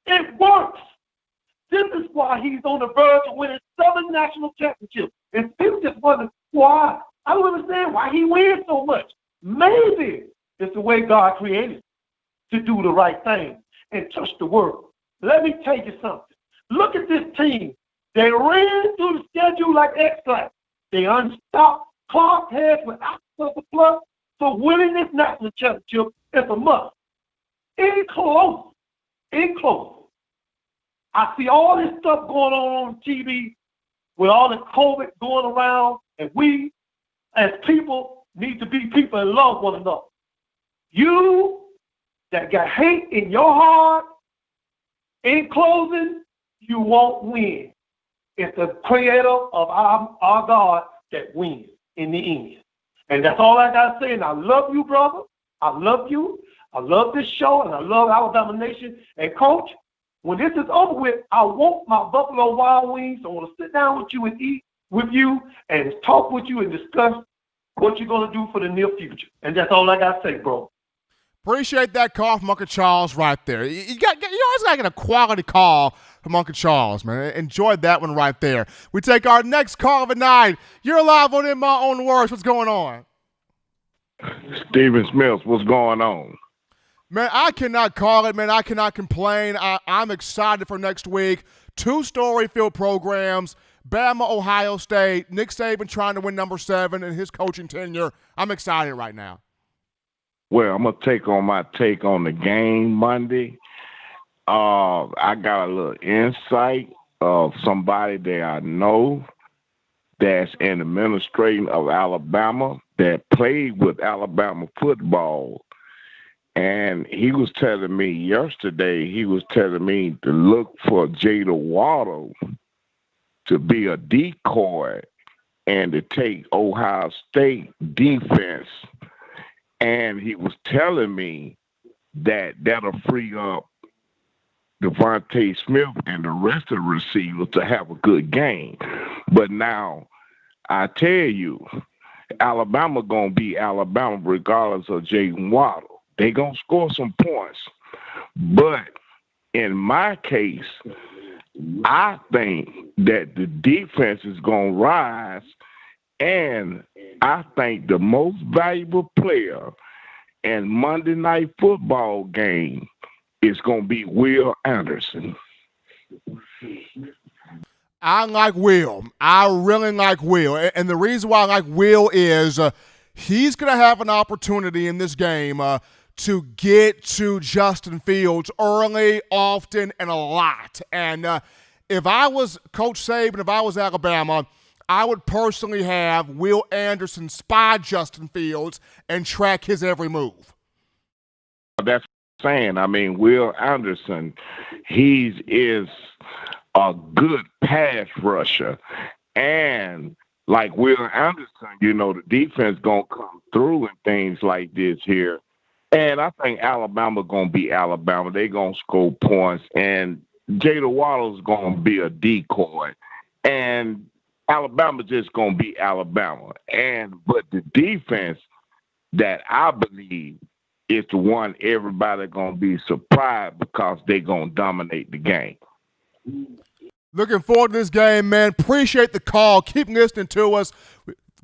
It works. This is why he's on the verge of winning 7 national championships. And people just wonder why. I don't understand why he wins so much. Maybe it's the way God created to do the right thing and touch the world. Let me tell you something. Look at this team. They ran through the schedule like X-Lax. They unstopped, clocked heads with the plus. So winning this national championship is a must. In close. I see all this stuff going on TV with all the COVID going around, and we, as people, need to be people and love one another. You that got hate in your heart, in closing, you won't win. It's the creator of our God that wins in the end. And that's all I got to say. And I love you, brother. I love you. I love this show, and I love Alabama Nation. And, Coach, when this is over with, I want my Buffalo Wild Wings. I want to sit down with you and eat with you and talk with you and discuss what you're going to do for the near future. And that's all I got to say, bro. Appreciate that call from Uncle Charles right there. You always got to get a quality call from Uncle Charles, man. Enjoyed that one right there. We take our next call of the night. You're live on In My Own Words. What's going on? Stephen Smith, what's going on? Man, I cannot call it, man. I cannot complain. I'm excited for next week. 2 story-filled programs, Bama, Ohio State, Nick Saban trying to win number 7 in his coaching tenure. I'm excited right now. Well, I'm going to take on the game Monday. I got a little insight of somebody that I know that's in administration of Alabama that played with Alabama football. And he was telling me yesterday, to look for Jaylen Waddle to be a decoy and to take Ohio State defense. And he was telling me that that'll free up Devonta Smith and the rest of the receivers to have a good game. But now, I tell you, Alabama going to be Alabama regardless of Jaylen Waddle. They going to score some points. But in my case, I think that the defense is going to rise, and I think the most valuable player in Monday Night Football game it's going to be Will Anderson. I like Will. I really like Will. And the reason why I like Will is he's going to have an opportunity in this game to get to Justin Fields early, often, and a lot. And if I was Coach Saban, if I was Alabama, I would personally have Will Anderson spy Justin Fields and track his every move. That's saying. I mean, Will Anderson, he is a good pass rusher. And like Will Anderson, you know, the defense going to come through and things like this here. And I think Alabama going to be Alabama. They going to score points. And Jaylen Waddle is going to be a decoy. And Alabama just going to be Alabama. But the defense that I believe is the one everybody going to be surprised because they going to dominate the game. Looking forward to this game, man. Appreciate the call. Keep listening to us.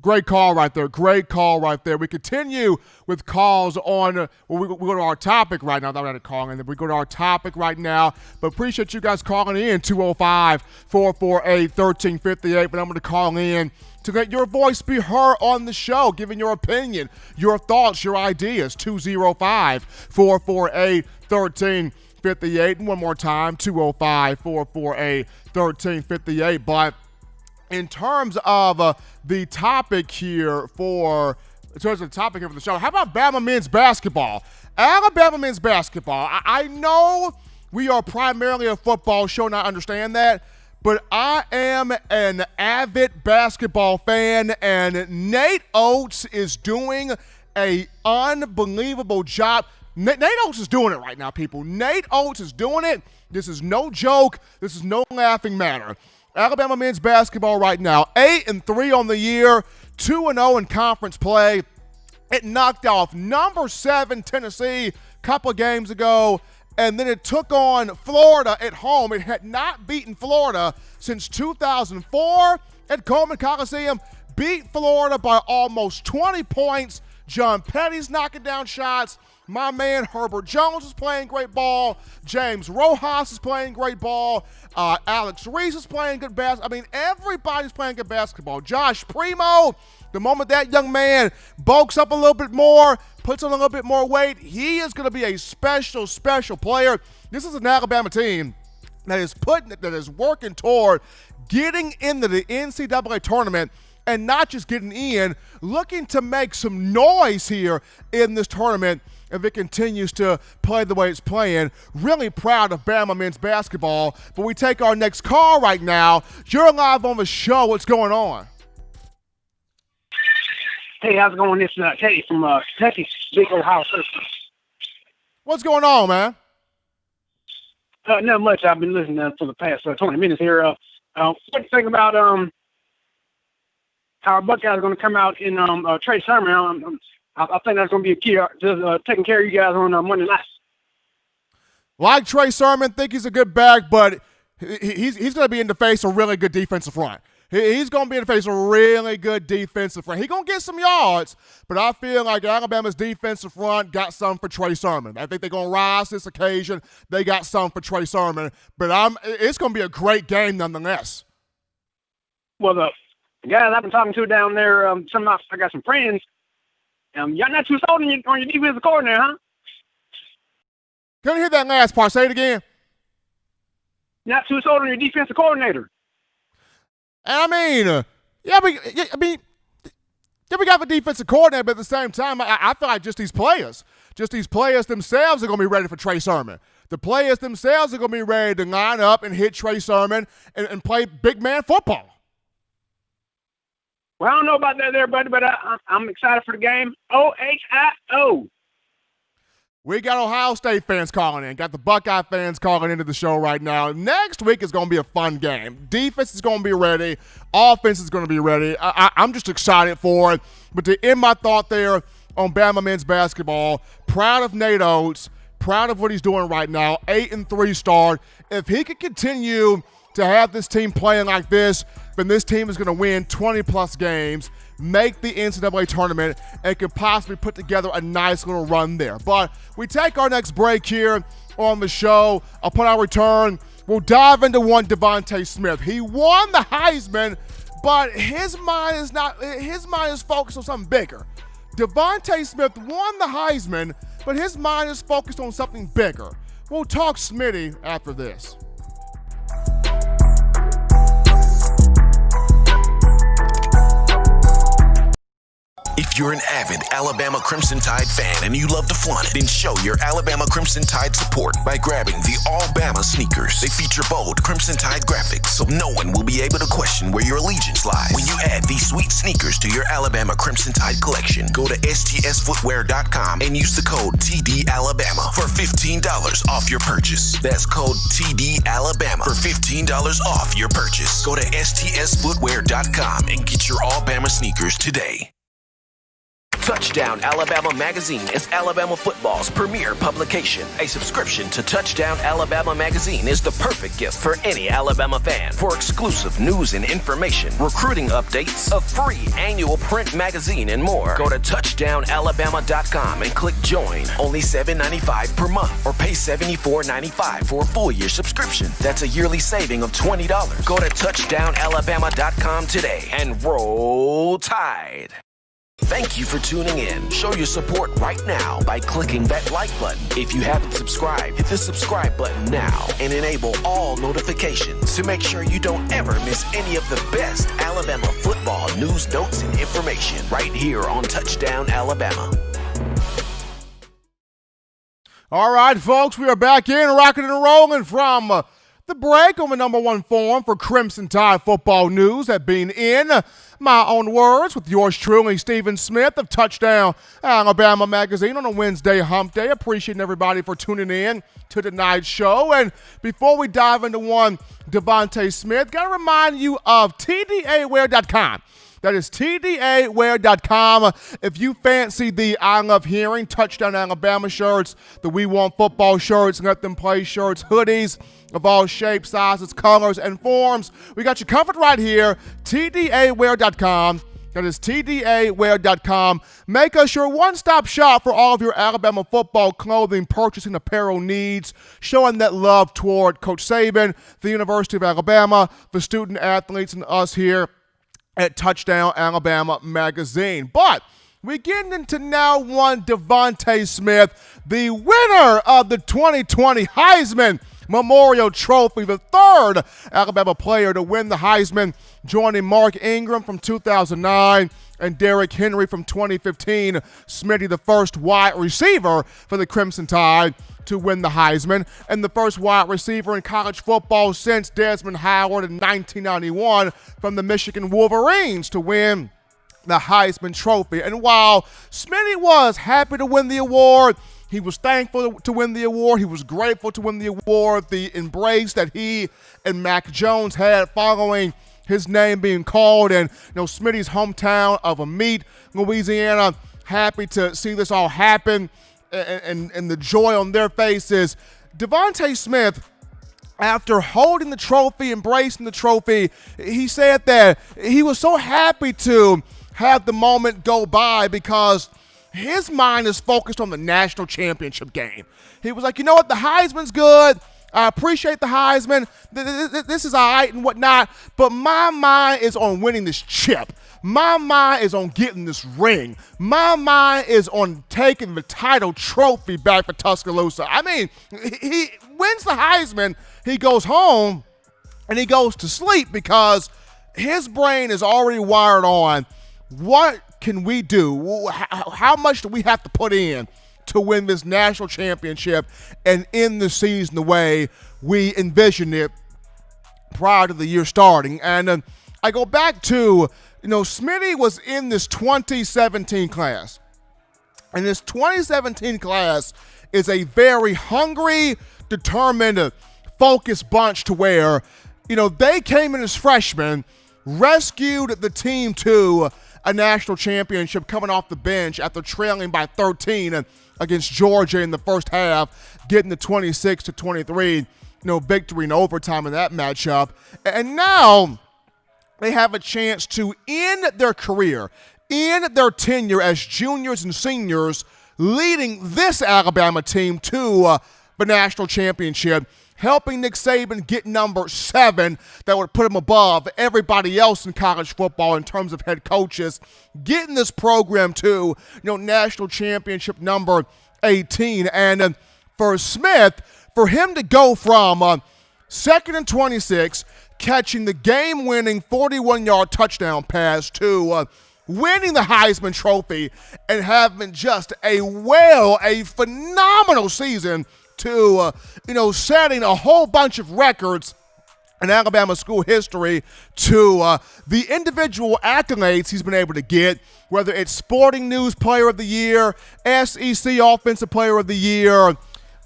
Great call right there. Great call right there. We continue with calls on we go to our topic right now. Not calling in. We go to our topic right now. But appreciate you guys calling in, 205-448-1358. But I'm going to call in to let your voice be heard on the show, giving your opinion, your thoughts, your ideas, 205-448-1358. And one more time, 205-448-1358. But in terms of the topic here for the show, how about Bama men's basketball? Alabama men's basketball. I know we are primarily a football show, and I understand that, but I am an avid basketball fan, and Nate Oates is doing an unbelievable job. Nate Oates is doing it right now, people. Nate Oates is doing it. This is no joke. This is no laughing matter. Alabama men's basketball right now, 8-3 on the year, 2-0 in conference play. It knocked off number 7 Tennessee a couple of games ago, and then it took on Florida at home. It had not beaten Florida since 2004 at Coleman Coliseum. Beat Florida by almost 20 points. John Petty's knocking down shots. My man Herbert Jones is playing great ball. James Rojas is playing great ball. Alex Reese is playing good basketball. I mean, everybody's playing good basketball. Josh Primo, the moment that young man bulks up a little bit more, puts on a little bit more weight, he is going to be a special, special player. This is an Alabama team that is working toward getting into the NCAA tournament. And not just getting in, looking to make some noise here in this tournament if it continues to play the way it's playing. Really proud of Bama men's basketball. But we take our next call right now. You're live on the show. What's going on? Hey, how's it going? This is Teddy from Kentucky, Big Ohio State. What's going on, man? Not much. I've been listening for the past 20 minutes here. What do you think about how our Buckeyes are going to come out in Trey Sermon? I think that's going to be a key to taking care of you guys on Monday night. Like Trey Sermon, think he's a good back, but he's going to be in the face of really good defensive front. He's going to be in the face of really good defensive front. He's going to get some yards, but I feel like Alabama's defensive front got some for Trey Sermon. I think they're going to rise this occasion. They got some for Trey Sermon, but it's going to be a great game nonetheless. Well, the guys I've been talking to down there, I got some friends. Y'all not too sold on your defensive coordinator, huh? Can you hear that last part? Say it again. Not too sold on your defensive coordinator. And we got the defensive coordinator, but at the same time, I feel like just these players themselves are going to be ready for Trey Sermon. The players themselves are going to be ready to line up and hit Trey Sermon and play big man football. Well, I don't know about that there, buddy, but I'm excited for the game. OHIO. We got Ohio State fans calling in. Got the Buckeye fans calling into the show right now. Next week is going to be a fun game. Defense is going to be ready. Offense is going to be ready. I'm just excited for it. But to end my thought there on Bama men's basketball, proud of Nate Oates, proud of what he's doing right now. 8-3 start. If he could continue to have this team playing like this, then this team is going to win 20-plus games, make the NCAA tournament, and could possibly put together a nice little run there. But we take our next break here on the show. Upon our return, we'll dive into one Devonta Smith. He won the Heisman, but his mind is focused on something bigger. Devonta Smith won the Heisman, but his mind is focused on something bigger. We'll talk Smitty after this. If you're an avid Alabama Crimson Tide fan and you love to flaunt it, then show your Alabama Crimson Tide support by grabbing the All-Bama sneakers. They feature bold Crimson Tide graphics, so no one will be able to question where your allegiance lies. When you add these sweet sneakers to your Alabama Crimson Tide collection, go to stsfootwear.com and use the code TDAlabama for $15 off your purchase. That's code TDAlabama for $15 off your purchase. Go to stsfootwear.com and get your All-Bama sneakers today. Touchdown Alabama Magazine is Alabama football's premier publication. A subscription to Touchdown Alabama Magazine is the perfect gift for any Alabama fan. For exclusive news and information, recruiting updates, a free annual print magazine, and more, go to touchdownalabama.com and click join. Only $7.95 per month, or pay $74.95 for a full year subscription. That's a yearly saving of $20. Go to touchdownalabama.com today and roll Tide. Thank you for tuning in. Show your support right now by clicking that like button. If you haven't subscribed, hit the subscribe button now and enable all notifications to make sure you don't ever miss any of the best Alabama football news, notes, and information right here on Touchdown Alabama. All right, folks, we are back in, rocking and rolling from the break on the number one forum for Crimson Tide football news, that being in my own words with yours truly, Stephen Smith of Touchdown Alabama Magazine on a Wednesday hump day. Appreciating everybody for tuning in to tonight's show. And before we dive into one Devonta Smith, got to remind you of TDAwear.com. That is TDAwear.com. If you fancy the I Love Hearing Touchdown Alabama shirts, the We Want Football shirts, Let Them Play shirts, hoodies of all shapes, sizes, colors, and forms, we got you covered right here. TDAwear.com. That is TDAwear.com. Make us your one-stop shop for all of your Alabama football clothing, purchasing, apparel needs, showing that love toward Coach Saban, the University of Alabama, the student athletes, and us here at Touchdown Alabama Magazine. But we get into now one Devonta Smith, the winner of the 2020 Heisman Memorial Trophy, the third Alabama player to win the Heisman, joining Mark Ingram from 2009 and Derrick Henry from 2015. Smitty, the first wide receiver for the Crimson Tide to win the Heisman, and the first wide receiver in college football since Desmond Howard in 1991 from the Michigan Wolverines to win the Heisman Trophy. And while Smitty was happy to win the award, he was thankful to win the award. He was grateful to win the award. The embrace that he and Mac Jones had following his name being called, and Smitty's hometown of Amite, Louisiana, happy to see this all happen, and the joy on their faces. Devonta Smith, after holding the trophy, embracing the trophy, he said that he was so happy to have the moment go by because his mind is focused on the national championship game. He was like, you know what, the Heisman's good. I appreciate the Heisman. This is all right and whatnot, but my mind is on winning this chip. My mind is on getting this ring. My mind is on taking the title trophy back for Tuscaloosa. I mean, he wins the Heisman, he goes home, and he goes to sleep because his brain is already wired on what can we do? How much do we have to put in to win this national championship and end the season the way we envisioned it prior to the year starting? And I go back to, Smitty was in this 2017 class. And this 2017 class is a very hungry, determined, focused bunch to where, they came in as freshmen, rescued the team to a national championship coming off the bench after trailing by 13 against Georgia in the first half, getting the 26-23, victory in overtime in that matchup. And now they have a chance to end their career, end their tenure as juniors and seniors, leading this Alabama team to the national championship, helping Nick Saban get number 7 that would put him above everybody else in college football in terms of head coaches, getting this program to, national championship number 18. And for Smith, for him to go from 2nd and 26, catching the game-winning 41-yard touchdown pass to winning the Heisman Trophy and having just a phenomenal season to, setting a whole bunch of records in Alabama school history, to the individual accolades he's been able to get, whether it's Sporting News Player of the Year, SEC Offensive Player of the Year,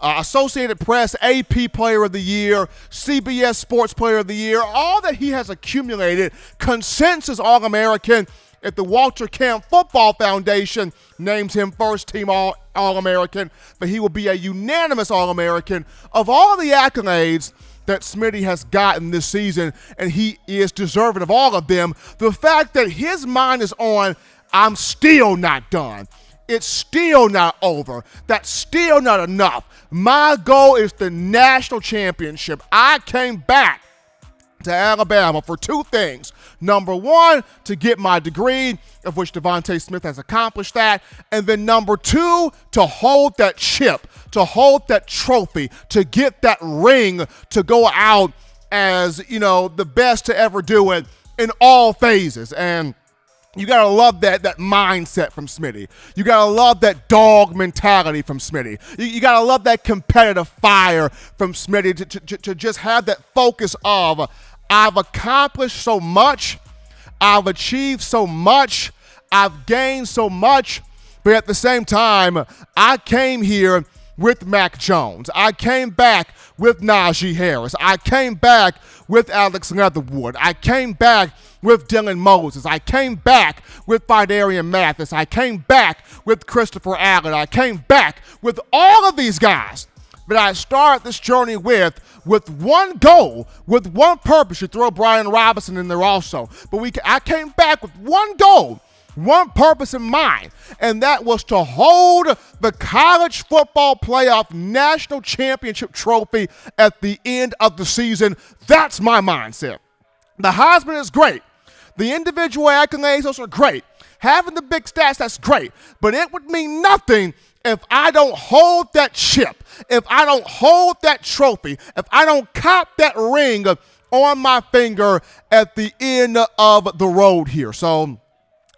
Associated Press AP Player of the Year, CBS Sports Player of the Year, all that he has accumulated, consensus All-American. If the Walter Camp Football Foundation names him first-team All-American, but he will be a unanimous All-American. Of all the accolades that Smitty has gotten this season, and he is deserving of all of them, the fact that his mind is on, I'm still not done. It's still not over. That's still not enough. My goal is the national championship. I came back to Alabama for 2 things. Number 1, to get my degree, of which Devonta Smith has accomplished that. And then number 2, to hold that chip, to hold that trophy, to get that ring, to go out as, the best to ever do it in all phases. And you got to love that mindset from Smitty. You got to love that dog mentality from Smitty. You got to love that competitive fire from Smitty to just have that focus of, I've accomplished so much, I've achieved so much, I've gained so much, but at the same time, I came here with Mac Jones. I came back with Najee Harris. I came back with Alex Leatherwood. I came back with Dylan Moses. I came back with Fidarian Mathis. I came back with Christopher Allen. I came back with all of these guys that I started this journey with one goal, with one purpose. You throw Brian Robinson in there also. But I came back with one goal, one purpose in mind, and that was to hold the college football playoff national championship trophy at the end of the season. That's my mindset. The Heisman is great. The individual accolades, those are great. Having the big stats, that's great. But it would mean nothing if I don't hold that chip, if I don't hold that trophy, if I don't cop that ring on my finger at the end of the road here. So,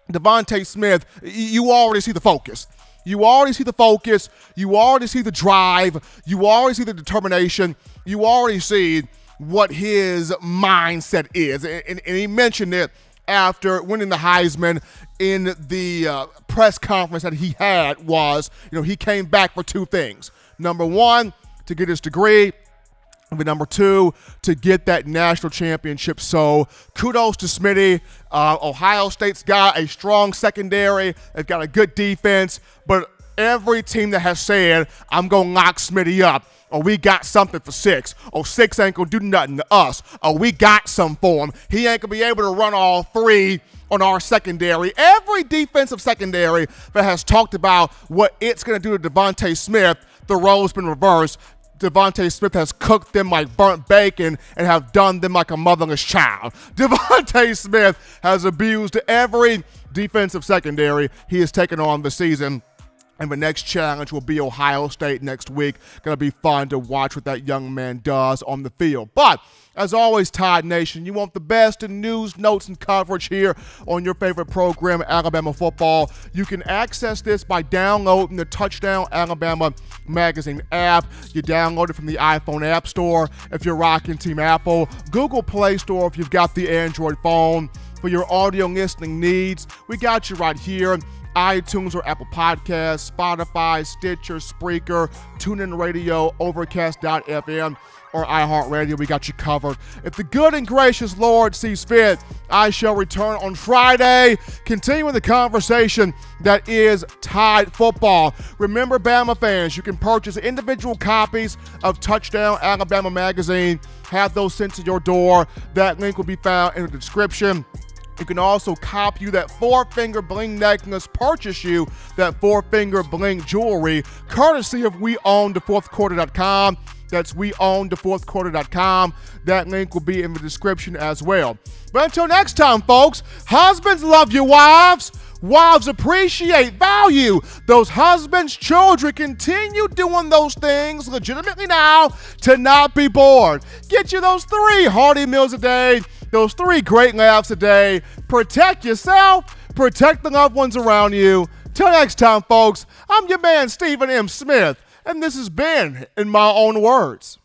Devonta Smith, you already see the focus. You already see the focus. You already see the drive. You already see the determination. You already see what his mindset is. And he mentioned it after winning the Heisman in the press conference that he had was, he came back for 2 things. Number 1, to get his degree. And number 2, to get that national championship. So kudos to Smitty. Ohio State's got a strong secondary. They've got a good defense. But every team that has said, I'm going to lock Smitty up, or we got something for 6, or 6 ain't going to do nothing to us, or we got some for him, he ain't going to be able to run all 3 on our secondary. Every defensive secondary that has talked about what it's going to do to Devonta Smith, the role's been reversed. Devonta Smith has cooked them like burnt bacon and have done them like a motherless child. Devonta Smith has abused every defensive secondary he has taken on this season. And the next challenge will be Ohio State next week. Going to be fun to watch what that young man does on the field. But, as always, Tide Nation, you want the best in news, notes, and coverage here on your favorite program, Alabama Football. You can access this by downloading the Touchdown Alabama Magazine app. You download it from the iPhone App Store if you're rocking Team Apple. Google Play Store if you've got the Android phone. For your audio listening needs, we got you right here. iTunes or Apple Podcasts, Spotify, Stitcher, Spreaker, TuneIn Radio, Overcast.fm, or iHeartRadio. We got you covered. If the good and gracious Lord sees fit, I shall return on Friday, continuing the conversation that is Tide football. Remember, Bama fans, you can purchase individual copies of Touchdown Alabama Magazine. Have those sent to your door. That link will be found in the description. You can also cop you that 4-finger bling necklace, purchase you that 4-finger bling jewelry, courtesy of weownthefourthquarter.com. That's weownthefourthquarter.com. That link will be in the description as well. But until next time, folks, husbands love your wives. Wives appreciate, value those husbands. Children continue doing those things legitimately now to not be bored. Get you those 3 hearty meals a day, those 3 great laughs a day. Protect yourself, protect the loved ones around you. Till next time, folks, I'm your man, Stephen M. Smith, and this has been In My Own Words.